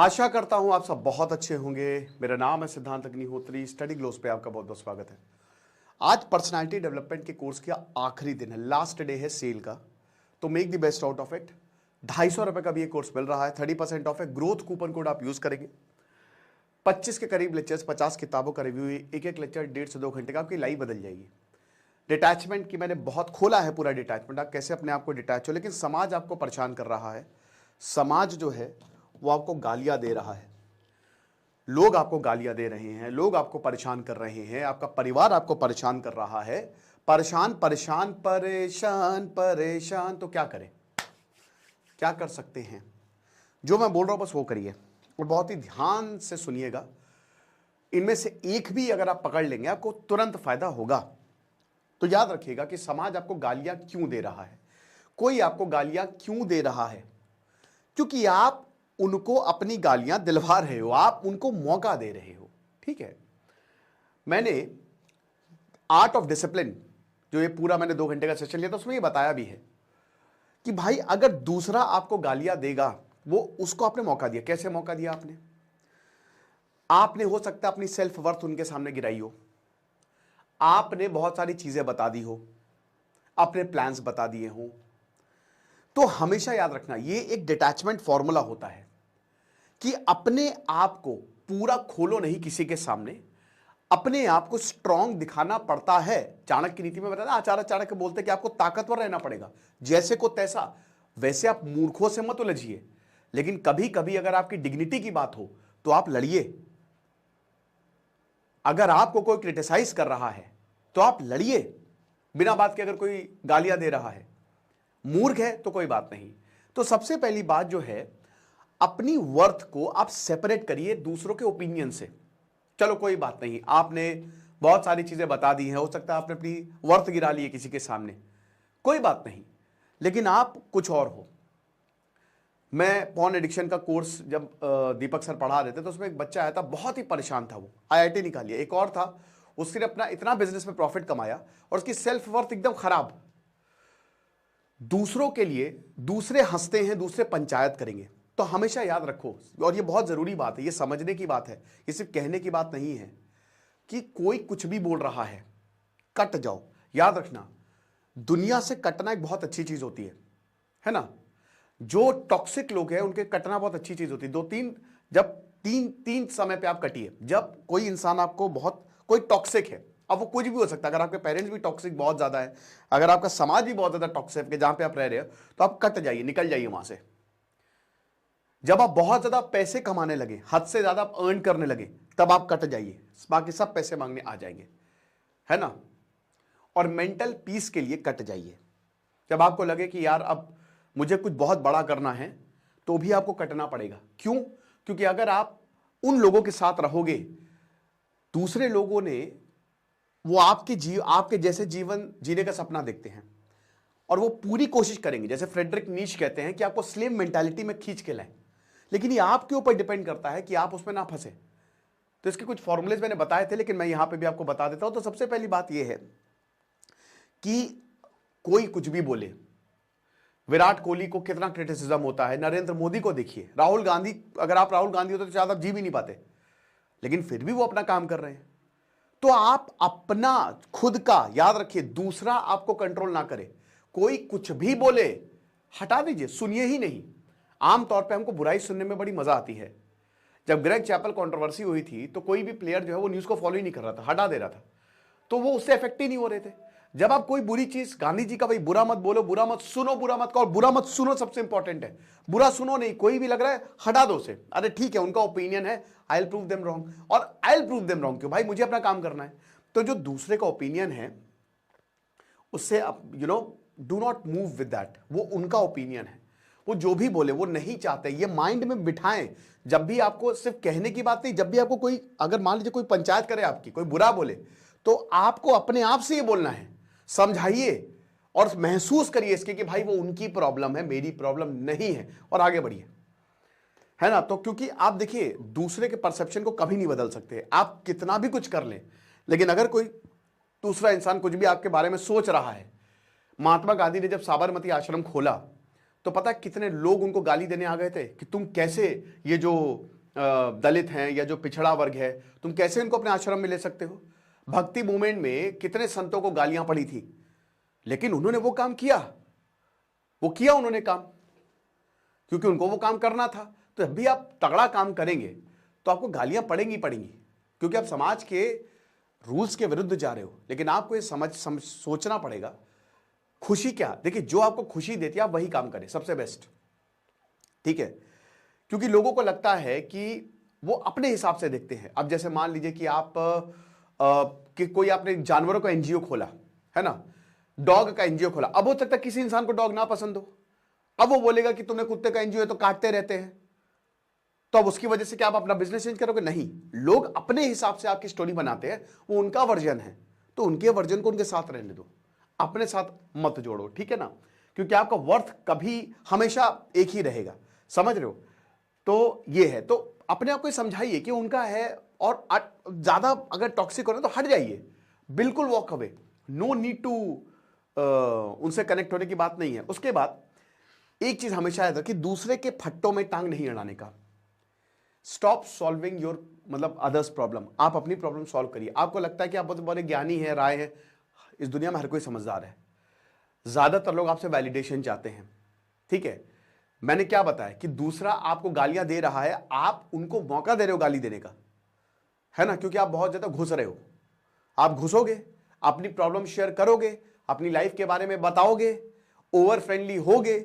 आशा करता हूं आप सब बहुत अच्छे होंगे। मेरा नाम है सिद्धांत अग्निहोत्री। स्टडी ग्लोस पे आपका बहुत बहुत स्वागत है। आज पर्सनालिटी डेवलपमेंट के कोर्स का आखिरी दिन है, लास्ट डे है सेल का, तो make the best out of it. 250 रुपए का भी ये कोर्स मिल रहा है, 30% ऑफ है। ग्रोथ कूपन कोड आप यूज करेंगे। 25 के करीब लेक्चर्स, 50 किताबों का रिव्यू, एक एक लेक्चर 1.5 से 2 घंटे का, आपकी लाइफ बदल जाएगी। डिटैचमेंट की मैंने बहुत खोला है पूरा डिटैचमेंट, आप कैसे अपने आप को डिटैच हो। लेकिन समाज आपको परेशान कर रहा है। समाज जो है वो आपको गालियां दे रहा है, लोग आपको गालियां दे रहे हैं, लोग आपको परेशान कर रहे हैं, आपका परिवार आपको परेशान कर रहा है। परेशान परेशान परेशान परेशान, तो क्या करें, क्या कर सकते हैं? जो मैं बोल रहा हूं बस वो करिए और बहुत ही ध्यान से सुनिएगा। इनमें से एक भी अगर आप पकड़ लेंगे आपको तुरंत फायदा होगा। तो याद रखिएगा कि समाज आपको गालियां क्यों दे रहा है। कोई आपको गालियां क्यों दे रहा है? क्योंकि आप उनको अपनी गालियां दिलवा रहे हो, आप उनको मौका दे रहे हो। ठीक है, मैंने आर्ट ऑफ डिसिप्लिन, जो ये पूरा मैंने 2 घंटे का सेशन लिया था, उसमें ये बताया भी है कि भाई अगर दूसरा आपको गालियां देगा, वो उसको आपने मौका दिया। कैसे मौका दिया आपने? आपने हो सकता है अपनी सेल्फ वर्थ उनके सामने गिराई हो, आपने बहुत सारी चीजें बता दी हो, अपने प्लान्स बता दिए हो। तो हमेशा याद रखना, ये एक डिटैचमेंट फॉर्मूला होता है कि अपने आप को पूरा खोलो नहीं किसी के सामने, अपने आप को स्ट्रांग दिखाना पड़ता है। चाणक्य की नीति में बताया, आचार्य चाणक्य बोलते कि आपको ताकतवर रहना पड़ेगा, जैसे को तैसा। वैसे आप मूर्खों से मत उलझिए, लेकिन कभी कभी अगर आपकी डिग्निटी की बात हो तो आप लड़िए। अगर आपको कोई क्रिटिसाइज कर रहा है तो आप लड़िए, बिना बात के। अगर कोई गालियां दे रहा है, मूर्ख है तो कोई बात नहीं। तो सबसे पहली बात जो है, अपनी वर्थ को आप सेपरेट करिए दूसरों के ओपिनियन से। चलो कोई बात नहीं, आपने बहुत सारी चीजें बता दी हैं, हो सकता है आपने अपनी वर्थ गिरा ली है किसी के सामने, कोई बात नहीं, लेकिन आप कुछ और हो। मैं पॉर्न एडिक्शन का कोर्स जब दीपक सर पढ़ा रहे थे, तो उसमें एक बच्चा आया था, बहुत ही परेशान था, वो IIT निकालिए। एक और था, उसने अपना इतना बिजनेस में प्रॉफिट कमाया और उसकी सेल्फ वर्थ एकदम खराब। दूसरों के लिए दूसरे हंसते हैं, दूसरे पंचायत करेंगे। तो हमेशा याद रखो, और ये बहुत जरूरी बात है, ये समझने की बात है, ये सिर्फ कहने की बात नहीं है कि कोई कुछ भी बोल रहा है कट जाओ। याद रखना, दुनिया से कटना एक बहुत अच्छी चीज होती है ना। जो टॉक्सिक लोग हैं उनके कटना बहुत अच्छी चीज होती है। 2-3, जब तीन समय पे आप कटिए। जब कोई इंसान आपको बहुत, कोई टॉक्सिक है, अब वो कुछ भी हो सकता है, अगर आपके पेरेंट्स भी टॉक्सिक बहुत ज्यादा है, अगर आपका समाज भी बहुत ज्यादा टॉक्सिक है जहां पे आप रह रहे हो, तो आप कट जाइए, निकल जाइए वहां से। जब आप बहुत ज्यादा पैसे कमाने लगे, हद से ज्यादा आप अर्न करने लगे, तब आप कट जाइए, बाकी सब पैसे मांगने आ जाएंगे, है ना। और मेंटल पीस के लिए कट जाइए। जब आपको लगे कि यार अब मुझे कुछ बहुत बड़ा करना है, तो भी आपको कटना पड़ेगा। क्यों? क्योंकि अगर आप उन लोगों के साथ रहोगे, दूसरे लोगों ने वो आपके जैसे जीवन जीने का सपना देखते हैं और वो पूरी कोशिश करेंगे। जैसे फ्रेडरिक नीश कहते हैं कि आपको स्लेव मेंटालिटी में खींच के लाएं, लेकिन ये आपके ऊपर डिपेंड करता है कि आप उसमें ना फंसे। तो इसके कुछ फॉर्मूलेज मैंने बताए थे, लेकिन मैं यहां पे भी आपको बता देता हूं। तो सबसे पहली बात यह है कि कोई कुछ भी बोले, विराट कोहली को कितना क्रिटिसिज्म होता है, नरेंद्र मोदी को देखिए, राहुल गांधी, अगर आप राहुल गांधी होते तो शायद आप जी भी नहीं पाते, लेकिन फिर भी वो अपना काम कर रहे हैं। तो आप अपना खुद का याद रखिए, दूसरा आपको कंट्रोल ना करे। कोई कुछ भी बोले, हटा दीजिए, सुनिए ही नहीं। आमतौर पे हमको बुराई सुनने में बड़ी मजा आती है। जब ग्रेग चैपल कंट्रोवर्सी हुई थी, तो कोई भी प्लेयर जो है वो न्यूज को फॉलो ही नहीं कर रहा था, हटा दे रहा था, तो वो उससे इफेक्ट ही नहीं हो रहे थे। जब आप कोई बुरी चीज, गांधी जी का भाई बुरा मत बोलो, बुरा मत सुनो, बुरा मत कहो, बुरा मत सुनो, सबसे इंपॉर्टेंट है। बुरा सुनो नहीं, कोई भी लग रहा है हटा दो उसे। अरे ठीक है, उनका ओपिनियन है, I will prove them wrong, और I will prove them wrong क्यों भाई, मुझे अपना काम करना है। तो जो दूसरे का ओपिनियन है, उससे do not move with that. वो उनका ओपिनियन है, वो जो भी बोले वो नहीं चाहते, ये माइंड में बिठाएं। जब भी आपको, सिर्फ कहने की बात नहीं, जब भी आपको कोई, अगर मान लीजिए कोई पंचायत करे आपकी, कोई बुरा बोले, तो आपको अपने आप से ये बोलना है, समझाइए और महसूस करिए इसके कि भाई वो उनकी प्रॉब्लम है, मेरी प्रॉब्लम नहीं है, और आगे बढ़िए, है ना। तो क्योंकि आप देखिए, दूसरे के परसेप्शन को कभी नहीं बदल सकते, आप कितना भी कुछ कर लें, लेकिन अगर कोई दूसरा इंसान कुछ भी आपके बारे में सोच रहा है। महात्मा गांधी ने जब साबरमती आश्रम खोला, तो पता है कितने लोग उनको गाली देने आ गए थे कि तुम कैसे ये जो दलित हैं या जो पिछड़ा वर्ग है, तुम कैसे इनको अपने आश्रम में ले सकते हो। भक्ति मूवमेंट में कितने संतों को गालियां पड़ी थी, लेकिन उन्होंने वो काम किया, वो किया उन्होंने काम, क्योंकि उनको वो काम करना था। तो जब भी आप तगड़ा काम करेंगे तो आपको गालियां पड़ेंगी पड़ेंगी, क्योंकि आप समाज के रूल्स के विरुद्ध जा रहे हो। लेकिन आपको ये सोचना पड़ेगा खुशी क्या। देखिए, जो आपको खुशी देती है आप वही काम करें, सबसे बेस्ट, ठीक है। क्योंकि लोगों को लगता है कि वो अपने हिसाब से देखते हैं। अब जैसे मान लीजिए कि आप कि कोई आपने जानवरों का एनजीओ खोला है ना, डॉग का एनजीओ खोला। अब हो सकता है किसी इंसान को डॉग ना पसंद हो, अब वो बोलेगा कि तुमने कुत्ते का एनजीओ है तो काटते रहते हैं, तो अब उसकी वजह से क्या आप अपना बिजनेस चेंज करोगे? नहीं। लोग अपने हिसाब से आपकी स्टोरी बनाते हैं, वो उनका वर्जन है, तो उनके वर्जन को उनके साथ रहने दो, अपने साथ मत जोड़ो, ठीक है ना। क्योंकि आपका वर्थ कभी हमेशा एक ही रहेगा, समझ रहे हो। तो ये है, तो अपने आप को समझाइए कि उनका है, और ज्यादा अगर टॉक्सिक हो रहा है तो हट जाइए, बिल्कुल walk away, no need to उनसे कनेक्ट होने की बात नहीं है। उसके बाद एक चीज हमेशा याद रखिए, दूसरे के फट्टों में टांग नहीं अड़ाने का। स्टॉप सॉल्विंग योर मतलब अदर्स प्रॉब्लम, आप अपनी प्रॉब्लम सॉल्व करिए। आपको लगता है कि आप बहुत बड़े ज्ञानी हैं, राय है, इस दुनिया में हर कोई समझदार है। ज्यादातर लोग आपसे वैलिडेशन चाहते हैं, ठीक है। मैंने क्या बताया कि दूसरा आपको गालियां दे रहा है, आप उनको मौका दे रहे हो गाली देने का, है ना, क्योंकि आप बहुत ज्यादा घुस रहे हो। आप घुसोगे, अपनी प्रॉब्लम शेयर करोगे, अपनी लाइफ के बारे में बताओगे, ओवर फ्रेंडली होगे,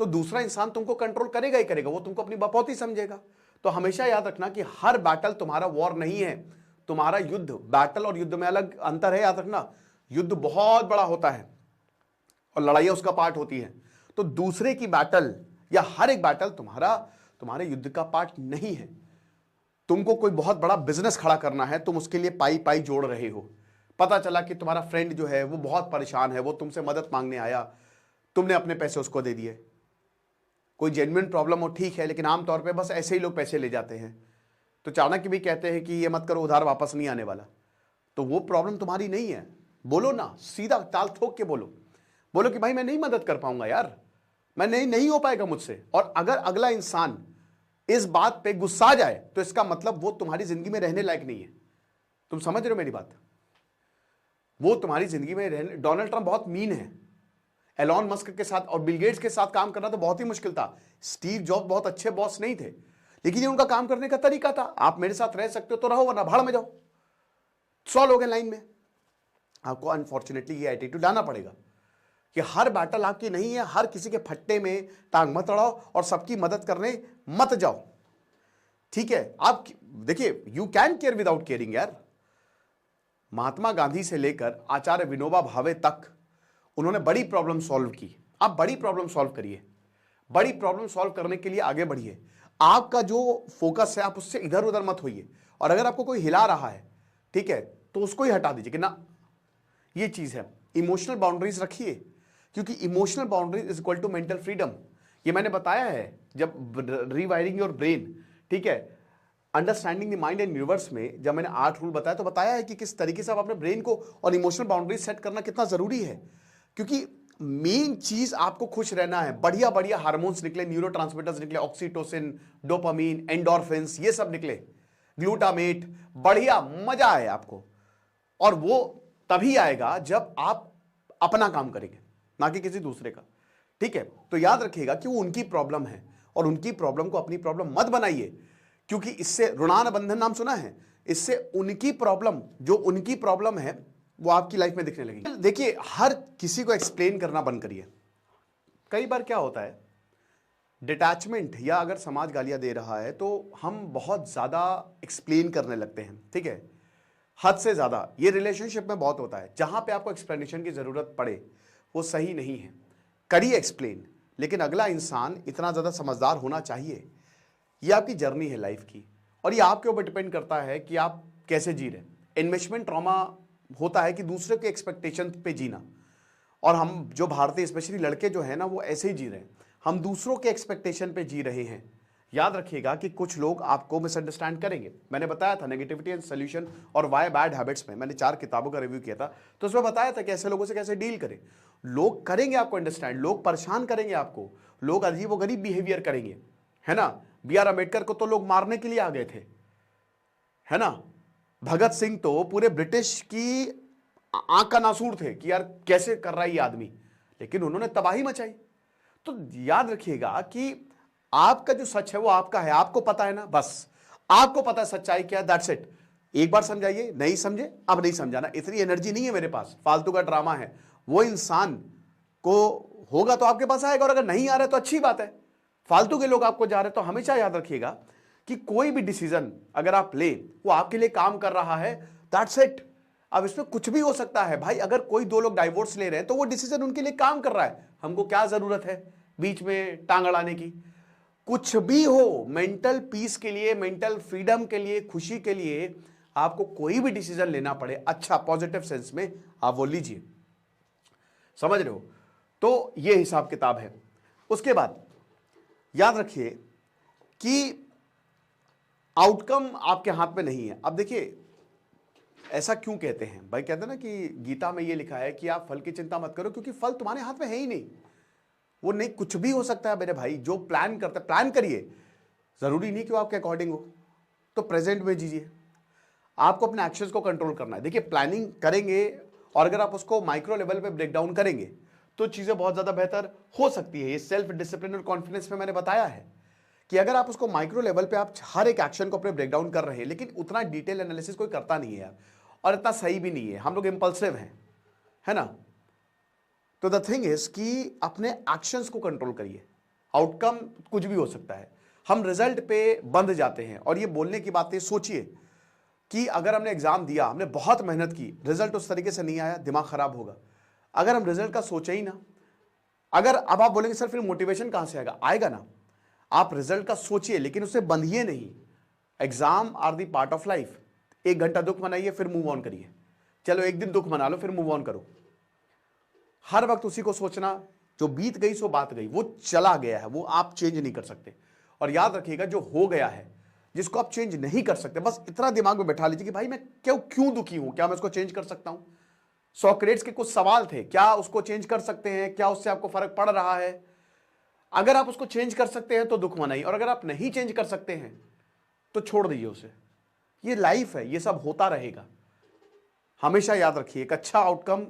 तो दूसरा इंसान तुमको कंट्रोल करेगा ही करेगा, वो तुमको अपनी बपौती समझेगा। तो हमेशा याद रखना कि हर बैटल तुम्हारा वॉर नहीं है, तुम्हारा युद्ध। बैटल और युद्ध में अलग अंतर है, याद रखना। युद्ध बहुत बड़ा होता है और लड़ाइयां उसका पार्ट होती है। तो दूसरे की बैटल या हर एक बैटल तुम्हारे युद्ध का पार्ट नहीं है। तुमको कोई बहुत बड़ा बिजनेस खड़ा करना है, तुम उसके लिए पाई पाई जोड़ रहे हो। पता चला कि तुम्हारा फ्रेंड जो है वो बहुत परेशान है, वो तुमसे मदद मांगने आया, तुमने अपने पैसे उसको दे दिए। कोई जेन्युइन प्रॉब्लम हो, ठीक है, लेकिन आमतौर पे बस ऐसे ही लोग पैसे ले जाते हैं। तो चाणक्य भी कहते हैं कि ये मत करो, उधार वापस नहीं आने वाला। तो वो प्रॉब्लम तुम्हारी नहीं है, बोलो ना, सीधा ताल ठोक के बोलो। बोलो कि भाई मैं नहीं मदद कर पाऊंगा यार, मैं नहीं हो पाएगा मुझसे। और अगर अगला इंसान इस बात पे गुस्सा जाए तो इसका मतलब वो तुम्हारी जिंदगी में रहने लायक नहीं है। तुम समझ रहे हो मेरी बात? वो तुम्हारी जिंदगी में रहने, डोनाल्ड ट्रंप बहुत मीन है, एलॉन मस्क के साथ और बिल गेट्स के साथ काम करना तो बहुत ही मुश्किल था। स्टीव जॉब बहुत अच्छे बॉस नहीं थे, लेकिन ये उनका काम करने का तरीका था। आप मेरे साथ रह सकते हो तो रहो, वरना भाड़ में जाओ। 100 लोग हैं लाइन में, आपको अनफॉर्चुनेटली ये एटीट्यूड लाना पड़ेगा कि हर बैटल आपकी नहीं है, हर किसी के फट्टे में टांग मत अड़ाओ और सबकी मदद करने मत जाओ, ठीक है। आप देखिए, you can care without caring यार। महात्मा गांधी से लेकर आचार्य विनोबा भावे तक उन्होंने बड़ी प्रॉब्लम सॉल्व की। आप बड़ी प्रॉब्लम सॉल्व करिए, बड़ी प्रॉब्लम सॉल्व करने के लिए आगे बढ़िए। आपका जो फोकस है आप उससे इधर उधर मत होइए, और अगर आपको कोई हिला रहा है, ठीक है, तो उसको ही हटा दीजिए कि ना, ये चीज है। इमोशनल बाउंड्रीज रखिए, क्योंकि emotional boundaries is equal to mental freedom. ये मैंने बताया है जब रीवायरिंग योर ब्रेन, ठीक है, understanding the mind and universe में जब मैंने 8 रूल बताया तो बताया है कि किस तरीके से आप अपने ब्रेन को और इमोशनल बाउंड्रीज सेट करना कितना जरूरी है। क्योंकि मेन चीज आपको खुश रहना है, बढ़िया बढ़िया हार्मोन्स निकले, न्यूरोट्रांसमीटर्स निकले, ऑक्सीटोसिन, डोपामीन, एंडोर्फिन्स, ये सब निकले, ग्लूटामेट, बढ़िया मजा आए आपको। और वो तभी आएगा जब आप अपना काम करेंगे, ना कि किसी दूसरे का, ठीक है। तो याद रखिएगा कि वो उनकी प्रॉब्लम है, और उनकी प्रॉब्लम को अपनी प्रॉब्लम मत बनाइए, क्योंकि इससे ऋणानुबंधन नाम सुना है, इससे उनकी प्रॉब्लम, जो उनकी प्रॉब्लम है, वो आपकी लाइफ में दिखने लगेगी। देखिए, हर किसी को एक्सप्लेन करना बंद करिए। कई बार क्या होता है, डिटैचमेंट, या अगर समाज गालियां दे रहा है तो हम बहुत ज्यादा एक्सप्लेन करने लगते हैं, ठीक है, हद से ज्यादा। ये रिलेशनशिप में बहुत होता है, जहां पे आपको एक्सप्लेनेशन की जरूरत पड़े वो सही नहीं है। करिए एक्सप्लेन, लेकिन अगला इंसान इतना ज्यादा समझदार होना चाहिए। ये आपकी जर्नी है लाइफ की, और ये आपके ऊपर डिपेंड करता है कि आप कैसे जी रहे हैं। इन्वेस्टमेंट ट्रॉमा होता है कि दूसरे के एक्सपेक्टेशन पे जीना, और हम जो भारतीय स्पेशली लड़के जो है ना, वो ऐसे ही जी रहे हैं, हम दूसरों के एक्सपेक्टेशन पे जी रहे हैं। याद रखिएगा कि कुछ लोग आपको मिसअंडरस्टैंड करेंगे। मैंने बताया था नेगेटिविटी एंड सोल्यूशन और व्हाई बैड हैबिट्स में, मैंने 4 किताबों का रिव्यू किया था, तो उसमें बताया था कि ऐसे लोगों से कैसे डील करें। लोग करेंगे आपको अंडरस्टैंड, लोग परेशान करेंगे आपको, लोग अजीबोगरीब बिहेवियर करेंगे, है ना। बी आर अम्बेडकर को तो लोग मारने के लिए आ गए थे, है ना। भगत सिंह तो पूरे ब्रिटिश की आंख का नासूर थे कि यार कैसे कर रहा है ये आदमी, लेकिन उन्होंने तबाही मचाई। तो याद रखिएगा कि आपका जो सच है वो आपका है, आपको पता है ना, बस आपको पता है सच्चाई क्या है, दैट्स इट। एक बार समझाइए, नहीं समझे अब नहीं समझाना, इतनी एनर्जी नहीं है मेरे पास, फालतू का ड्रामा है। वो इंसान को होगा तो आपके पास आएगा, और अगर नहीं आ रहा है तो अच्छी बात है। फालतू के लोग आपको जा रहे हैं, तो हमेशा याद रखिएगा कि कोई भी डिसीजन अगर आप ले वो आपके लिए काम कर रहा है, दैट्स इट। अब इसमें कुछ भी हो सकता है भाई, अगर कोई 2 लोग डाइवोर्स ले रहे हैं तो वो डिसीजन उनके लिए काम कर रहा है, हमको क्या जरूरत है बीच में टांग अड़ाने की। कुछ भी हो, मेंटल पीस के लिए, मेंटल फ्रीडम के लिए, खुशी के लिए आपको कोई भी डिसीजन लेना पड़े अच्छा पॉजिटिव सेंस में, आप वो लीजिए, समझ रहे हो। तो ये हिसाब किताब है। उसके बाद याद रखिए कि आउटकम आपके हाथ में नहीं है। अब देखिए ऐसा क्यों कहते हैं भाई, कहते हैं ना कि गीता में ये लिखा है कि आप फल की चिंता मत करो, क्योंकि फल तुम्हारे हाथ में है ही नहीं। वो नहीं, कुछ भी हो सकता है मेरे भाई। जो प्लान करते प्लान करिए, जरूरी नहीं कि वो आपके अकॉर्डिंग हो, तो प्रेजेंट में जीजिए। आपको अपने एक्शंस को कंट्रोल करना है। देखिए प्लानिंग करेंगे और अगर आप उसको माइक्रो लेवल पे ब्रेक डाउन करेंगे तो चीजें बहुत ज्यादा बेहतर हो सकती है। ये सेल्फ डिसिप्लिन और कॉन्फिडेंस में मैंने बताया है कि अगर आप उसको माइक्रो लेवल पे आप हर एक एक्शन को अपने ब्रेक डाउन कर रहे हैं, लेकिन उतना डिटेल एनालिसिस कोई करता नहीं है यार, और इतना सही भी नहीं है, हम लोग इंपल्सिव हैं, है ना। तो द थिंग इज कि अपने एक्शंस को कंट्रोल करिए। आउटकम कुछ भी हो सकता है, हम रिजल्ट पे बंध जाते हैं। और ये बोलने की बातें सोचिए कि अगर हमने एग्जाम दिया, हमने बहुत मेहनत की, रिजल्ट उस तरीके से नहीं आया, दिमाग खराब होगा। अगर हम रिजल्ट का सोचे ही ना, अगर अब आप बोलेंगे सर फिर मोटिवेशन कहां से आएगा, आएगा ना। आप रिजल्ट का सोचिए लेकिन उससे बंधिए नहीं। Exam are the part of life. 1 घंटा दुख मनाइए फिर मूव ऑन करिए, चलो एक दिन दुख मना लो फिर मूव ऑन करो। हर वक्त उसी को सोचना, जो बीत गई सो बात गई, वो चला गया है, वो आप चेंज नहीं कर सकते। और याद रखिएगा जो हो गया है, जिसको आप चेंज नहीं कर सकते, बस इतना दिमाग में बैठा लीजिए कि भाई मैं क्यों दुखी हूं, क्या मैं उसको चेंज कर सकता हूं। सोक्रेट्स के कुछ सवाल थे, क्या उसको चेंज कर सकते हैं, क्या उससे आपको फर्क पड़ रहा है। अगर आप उसको चेंज कर सकते हैं तो दुख मनाइए, और अगर आप नहीं चेंज कर सकते हैं तो छोड़ दीजिए उसे। ये लाइफ है, ये सब होता रहेगा। हमेशा याद रखिए एक अच्छा आउटकम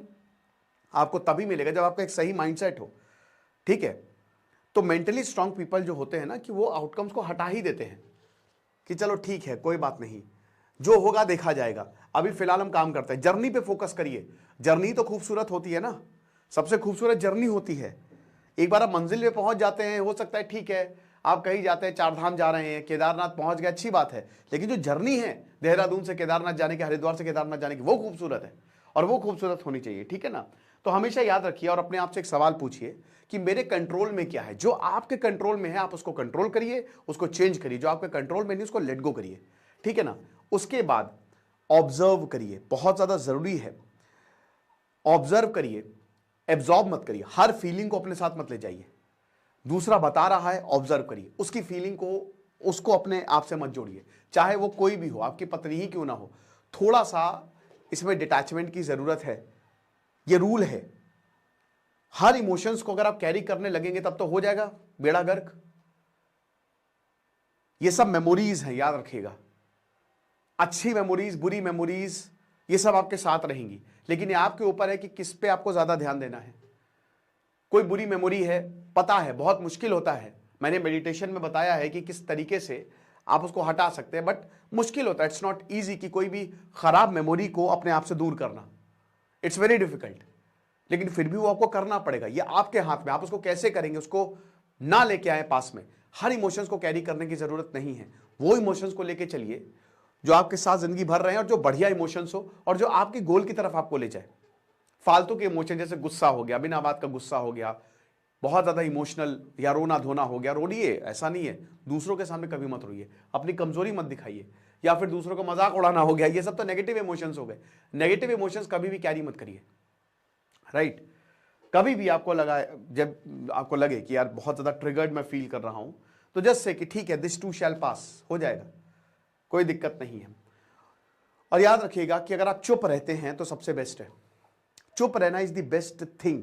आपको तभी मिलेगा जब आपका एक सही माइंडसेट हो, ठीक है। तो मेंटली स्ट्रांग पीपल जो होते हैं ना, कि वो आउटकम्स को हटा ही देते हैं कि चलो ठीक है कोई बात नहीं, जो होगा देखा जाएगा, अभी फिलहाल हम काम करते हैं। जर्नी पे फोकस करिए, जर्नी तो खूबसूरत होती है ना, सबसे खूबसूरत जर्नी होती है। एक बार आप मंजिल पे पहुंच जाते हैं, हो सकता है ठीक है आप कहीं जाते हैं, 4 धाम जा रहे हैं, केदारनाथ पहुंच गए, अच्छी बात है, लेकिन जो जर्नी है देहरादून से केदारनाथ जाने की, हरिद्वार से केदारनाथ जाने की, वो खूबसूरत है, और वो खूबसूरत होनी चाहिए, ठीक है ना। तो हमेशा याद रखिए और अपने आप से एक सवाल पूछिए कि मेरे कंट्रोल में क्या है। जो आपके कंट्रोल में है आप उसको कंट्रोल करिए, उसको चेंज करिए। जो आपके कंट्रोल में नहीं उसको लेट गो करिए, ठीक है ना। उसके बाद ऑब्जर्व करिए, बहुत ज्यादा जरूरी है। ऑब्जर्व करिए, एब्जॉर्ब मत करिए, हर फीलिंग को अपने साथ मत ले जाइए। दूसरा बता रहा है, ऑब्जर्व करिए, उसकी फीलिंग को, उसको अपने आप से मत जोड़िए, चाहे वो कोई भी हो, आपकी पत्नी ही क्यों ना हो। थोड़ा सा इसमें डिटैचमेंट की जरूरत है, ये रूल है। हर इमोशंस को अगर आप कैरी करने लगेंगे तब तो हो जाएगा बेड़ा गर्क। ये सब मेमोरीज हैं, याद रखिएगा। अच्छी मेमोरीज, बुरी मेमोरीज, ये सब आपके साथ रहेंगी, लेकिन ये आपके ऊपर है कि किस पे आपको ज्यादा ध्यान देना है। कोई बुरी मेमोरी है, पता है बहुत मुश्किल होता है, मैंने मेडिटेशन में बताया है कि किस तरीके से आप उसको हटा सकते हैं, बट मुश्किल होता है। इट्स नॉट ईजी कि कोई भी खराब मेमोरी को अपने आप से दूर करना, इट्स वेरी डिफिकल्ट, लेकिन फिर भी वो आपको करना पड़ेगा। ये आपके हाथ में, आप उसको कैसे करेंगे, उसको ना लेके आए पास में। हर इमोशंस को कैरी करने की जरूरत नहीं है, वो इमोशंस को लेके चलिए जो आपके साथ जिंदगी भर रहे हैं, और जो बढ़िया इमोशंस हो और जो आपके गोल की तरफ आपको ले जाए। फालतू के इमोशन जैसे गुस्सा हो गया, बिना बात का गुस्सा हो गया, बहुत ज्यादा इमोशनल या रोना धोना हो गया, रोइए, ऐसा नहीं है, दूसरों के सामने कभी मत रोइए, अपनी कमजोरी मत दिखाइए, या फिर दूसरों को मजाक उड़ाना हो गया, ये सब तो नेगेटिव इमोशंस हो गए। नेगेटिव इमोशंस कभी भी कैरी मत करिए, राइट। कभी भी आपको लगा, जब आपको लगे कि यार बहुत ज्यादा ट्रिगर्ड मैं फील कर रहा हूं, तो जस्ट से कि ठीक है, दिस टू शैल पास, हो जाएगा, कोई दिक्कत नहीं है। और याद रखिएगा कि अगर आप चुप रहते हैं तो सबसे बेस्ट है। चुप रहना is the best thing.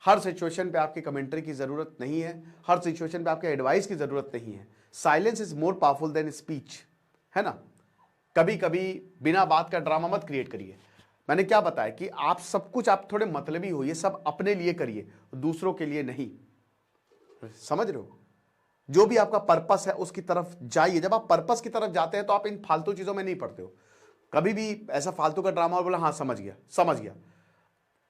Her situation पे आपकी कमेंट्री की जरूरत नहीं है, हर सिचुएशन पे आपके एडवाइस की जरूरत नहीं है। Silence is more powerful than speech, है ना। कभी कभी बिना बात का ड्रामा मत क्रिएट करिए। मैंने क्या बताया कि आप सब कुछ, आप थोड़े मतलबी होइए, सब अपने लिए करिए, दूसरों के लिए नहीं। समझ रहे हो? जो भी आपका पर्पस है उसकी तरफ जाइए। जब आप पर्पस की तरफ जाते हैं तो आप इन फालतू चीजों में नहीं पड़ते हो। कभी भी ऐसा फालतू का ड्रामा बोला, हाँ समझ गया समझ गया,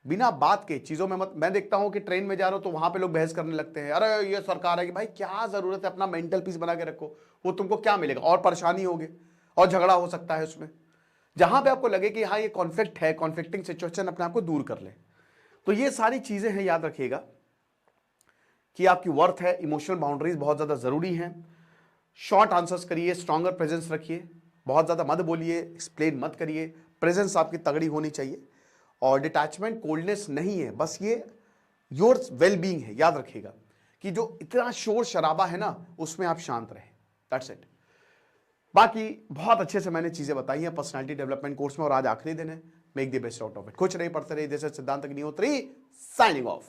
बिना बात के चीजों में मत। मैं देखता हूं कि ट्रेन में जा रहा हूं तो वहां पे लोग बहस करने लगते हैं, अरे ये सरकार है कि भाई क्या जरूरत है, अपना मेंटल पीस बना के रखो, वो तुमको क्या मिलेगा, और परेशानी होगी और झगड़ा हो सकता है उसमें। जहां पे आपको लगे कि हाँ ये कॉन्फ्लिक्ट है, कॉन्फ्लिक्टिंग सिचुएशन, अपने आप को दूर कर ले। तो ये सारी चीजें हैं, याद रखिएगा कि आपकी वर्थ है, इमोशनल बाउंड्रीज बहुत ज्यादा जरूरी हैं। शॉर्ट आंसर्स करिए, स्ट्रॉन्गर प्रेजेंस रखिए, बहुत ज्यादा मत बोलिए, एक्सप्लेन मत करिए, प्रेजेंस आपकी तगड़ी होनी चाहिए। और डिटैचमेंट कोल्डनेस नहीं है, बस ये योर वेल बीइंग है। याद रखिएगा कि जो इतना शोर शराबा है ना, उसमें आप शांत रहे, दैट्स इट। बाकी बहुत अच्छे से मैंने चीजें बताई हैं पर्सनालिटी डेवलपमेंट कोर्स में, और आज आखिरी दिन है। Make the best out of it. कुछ नहीं, पढ़ते रहिए। जैसे सिद्धांत अग्निहोत्री, साइनिंग ऑफ।